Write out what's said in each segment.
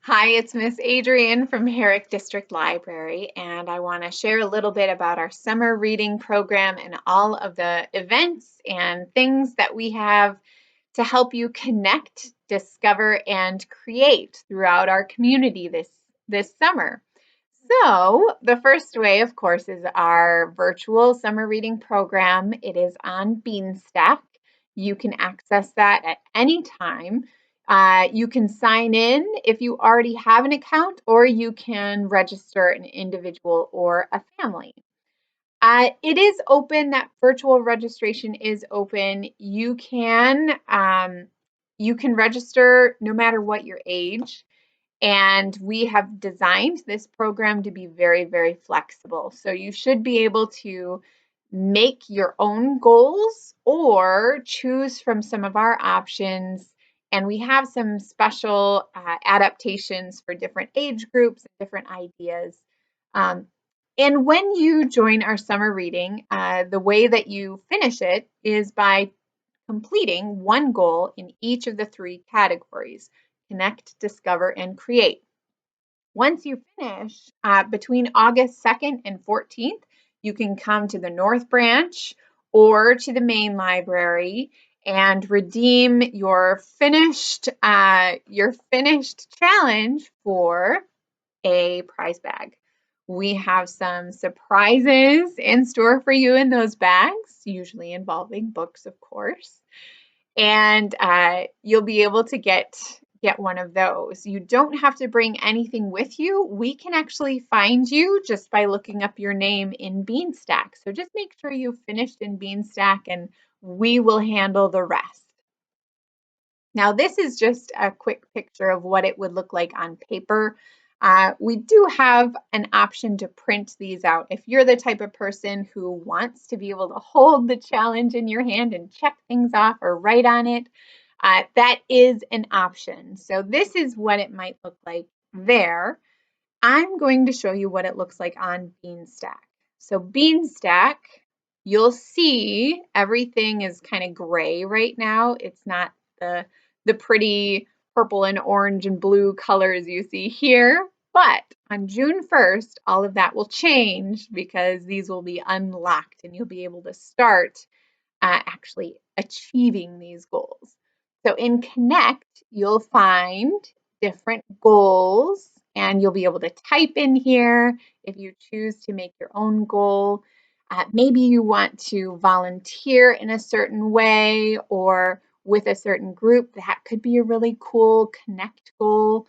Hi, it's Miss Adrienne from Herrick District Library, and I want to share a little bit about our summer reading program and all of the events and things that we have to help you connect, discover, and create throughout our community this summer. So, the first way, of course, is our virtual summer reading program. It is on Beanstack. You can access that at any time. You can sign in if you already have an account, or you can register an individual or a family. It is open. That virtual registration is open. You can register no matter what your age. And we have designed this program to be very, very flexible. So you should be able to make your own goals or choose from some of our options. And we have some special adaptations for different age groups and different ideas. Um, and when you join our summer reading, the way that you finish it is by completing one goal in each of the three categories: connect, discover, and create. Once you finish, between August 2nd and 14th, you can come to the North Branch or to the main library and redeem your finished challenge for a prize bag. We have some surprises in store for you in those bags, usually involving books, of course, and you'll be able to get one of those. You don't have to bring anything with you. We can actually find you just by looking up your name in Beanstack. So just make sure you've finished in Beanstack and we will handle the rest. Now, this is just a quick picture of what it would look like on paper. We do have an option to print these out. If you're the type of person who wants to be able to hold the challenge in your hand and check things off or write on it, that is an option. So this is what it might look like there. I'm going to show you what it looks like on Beanstack. So Beanstack, you'll see everything is kind of gray right now. It's not the pretty purple and orange and blue colors you see here. But on June 1st, all of that will change because these will be unlocked and you'll be able to start actually achieving these goals. So in Connect, you'll find different goals and you'll be able to type in here if you choose to make your own goal. Maybe you want to volunteer in a certain way or with a certain group. That could be a really cool Connect goal.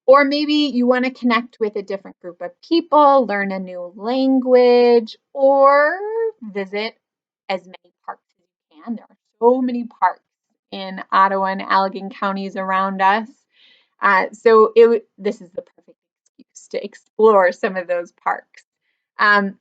Or maybe you want to connect with a different group of people, learn a new language, or visit as many parks as you can. There are so many parks in Ottawa and Allegan counties around us. This is the perfect excuse to explore some of those parks. Um,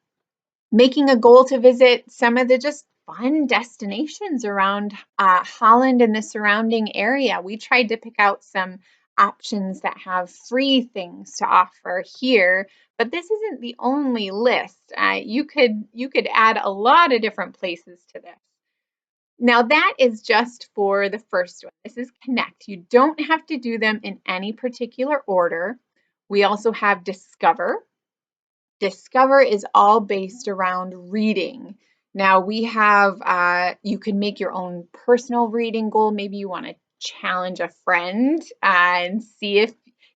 Making a goal to visit some of the just fun destinations around Holland and the surrounding area. We tried to pick out some options that have free things to offer here, but this isn't the only list. You could add a lot of different places to this. Now that is just for the first one. This is Connect. You don't have to do them in any particular order. We also have Discover. Discover is all based around reading. Now we have, you can make your own personal reading goal. Maybe you want to challenge a friend and see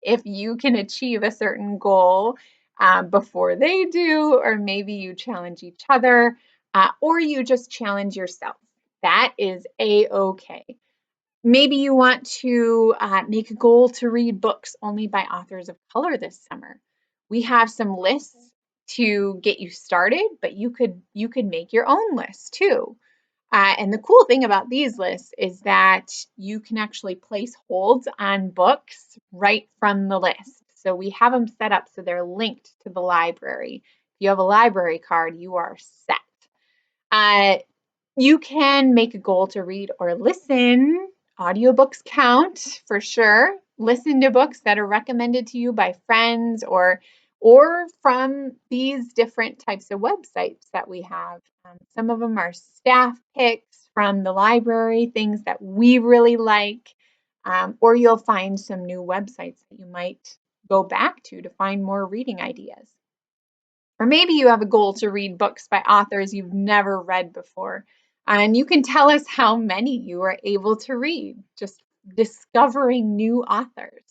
if you can achieve a certain goal before they do, or maybe you challenge each other, or you just challenge yourself. That is a-okay. Maybe you want to make a goal to read books only by authors of color this summer. We have some lists to get you started, but you could make your own list too. And the cool thing about these lists is that you can actually place holds on books right from the list. So we have them set up so they're linked to the library. If you have a library card, you are set. You can make a goal to read or listen. Audiobooks count for sure. Listen to books that are recommended to you by friends or from these different types of websites that we have. Some of them are staff picks from the library, things that we really like. or you'll find some new websites that you might go back to find more reading ideas. Or maybe you have a goal to read books by authors you've never read before, and you can tell us how many you are able to read, just discovering new authors.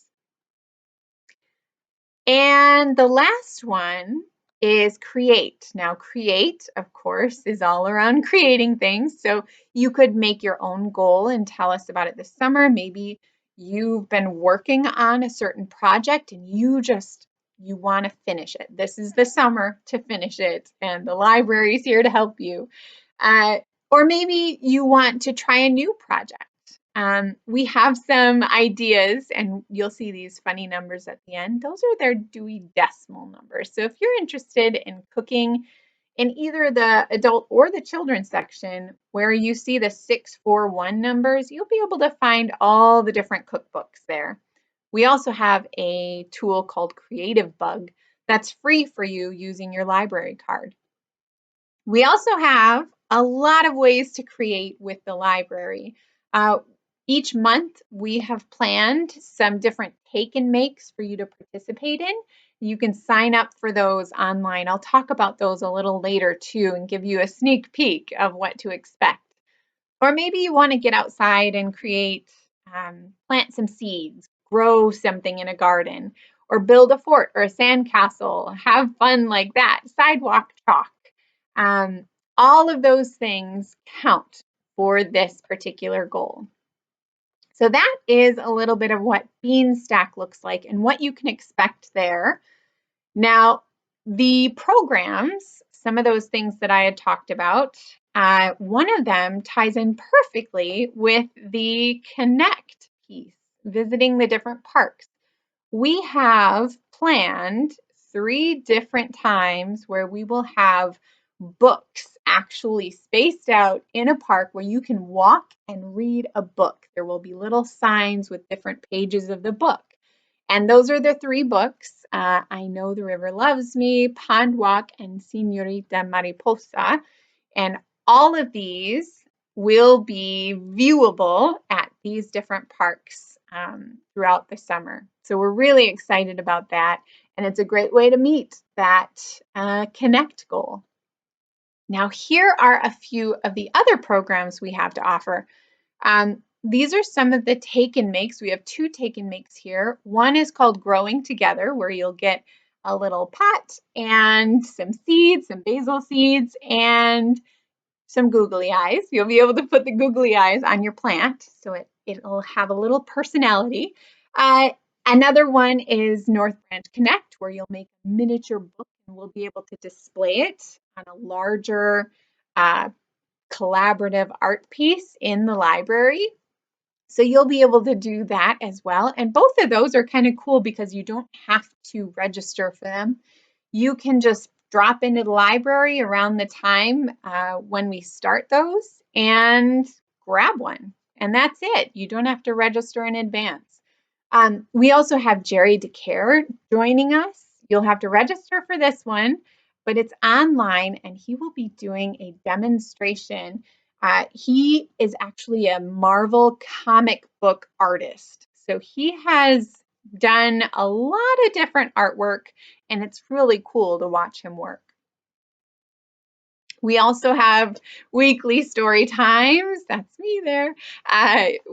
And the last one is create. Now, create, of course, is all around creating things. So you could make your own goal and tell us about it this summer. Maybe you've been working on a certain project and you want to finish it. This is the summer to finish it, and the library is here to help you. Or maybe you want to try a new project. We have some ideas, and you'll see these funny numbers at the end. Those are their Dewey Decimal numbers. So if you're interested in cooking in either the adult or the children's section, where you see the 641 numbers, you'll be able to find all the different cookbooks there. We also have a tool called Creative Bug that's free for you using your library card. We also have a lot of ways to create with the library. Each month, we have planned some different take and makes for you to participate in. You can sign up for those online. I'll talk about those a little later too and give you a sneak peek of what to expect. Or maybe you want to get outside and create, plant some seeds, grow something in a garden, or build a fort or a sandcastle, have fun like that, sidewalk chalk. All of those things count for this particular goal. So that is a little bit of what Beanstack looks like and what you can expect there. Now, the programs, some of those things that I had talked about, one of them ties in perfectly with the connect piece, visiting the different parks. We have planned 3 different times where we will have books actually spaced out in a park where you can walk and read a book. There will be little signs with different pages of the book. And those are the 3 books. I Know the River Loves Me, Pond Walk, and Señorita Mariposa. And all of these will be viewable at these different parks throughout the summer. So we're really excited about that. And it's a great way to meet that connect goal. Now, here are a few of the other programs we have to offer. These are some of the take and makes. We have 2 take and makes here. One is called Growing Together, where you'll get a little pot and some seeds, some basil seeds, and some googly eyes. You'll be able to put the googly eyes on your plant, so it'll have a little personality. Another one is North Branch Connect, where you'll make a miniature book and we'll be able to display it on a larger collaborative art piece in the library. So you'll be able to do that as well. And both of those are kind of cool because you don't have to register for them. You can just drop into the library around the time when we start those and grab one. And that's it. You don't have to register in advance. We also have Jerry Decare joining us. You'll have to register for this one, but it's online and he will be doing a demonstration. He is actually a Marvel comic book artist. So he has done a lot of different artwork, and it's really cool to watch him work. We also have weekly story times. That's me there.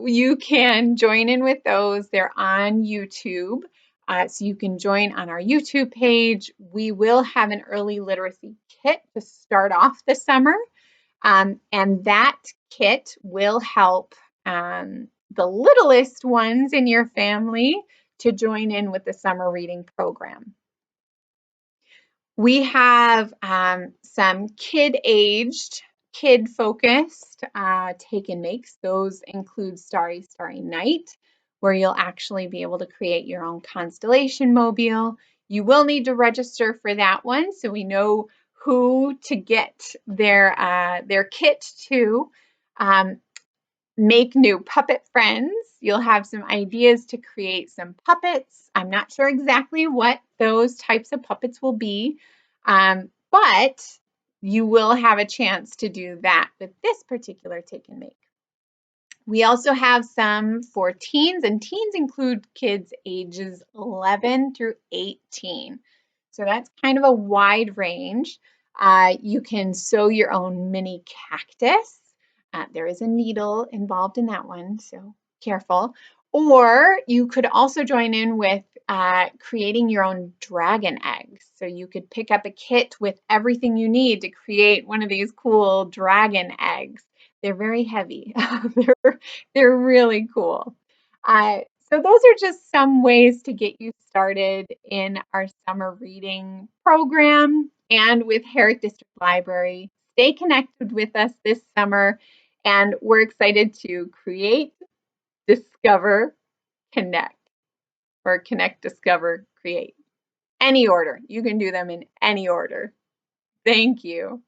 You can join in with those. They're on YouTube. So you can join on our YouTube page. We will have an early literacy kit to start off the summer. And that kit will help the littlest ones in your family to join in with the summer reading program. We have some kid-aged, kid-focused take and makes. Those include Starry, Starry Night, where you'll actually be able to create your own constellation mobile. You will need to register for that one, so we know who to get their kit to. Make new puppet friends. You'll have some ideas to create some puppets. I'm not sure exactly what those types of puppets will be, but you will have a chance to do that with this particular take and make. We also have some for teens, and teens include kids ages 11 through 18. So that's kind of a wide range. You can sew your own mini cactus. There is a needle involved in that one, so careful. Or you could also join in with creating your own dragon eggs. So you could pick up a kit with everything you need to create one of these cool dragon eggs. They're very heavy. They're really cool. So those are just some ways to get you started in our summer reading program and with Herrick District Library. Stay connected with us this summer, and we're excited to create, discover, connect, or connect, discover, create. Any order. You can do them in any order. Thank you.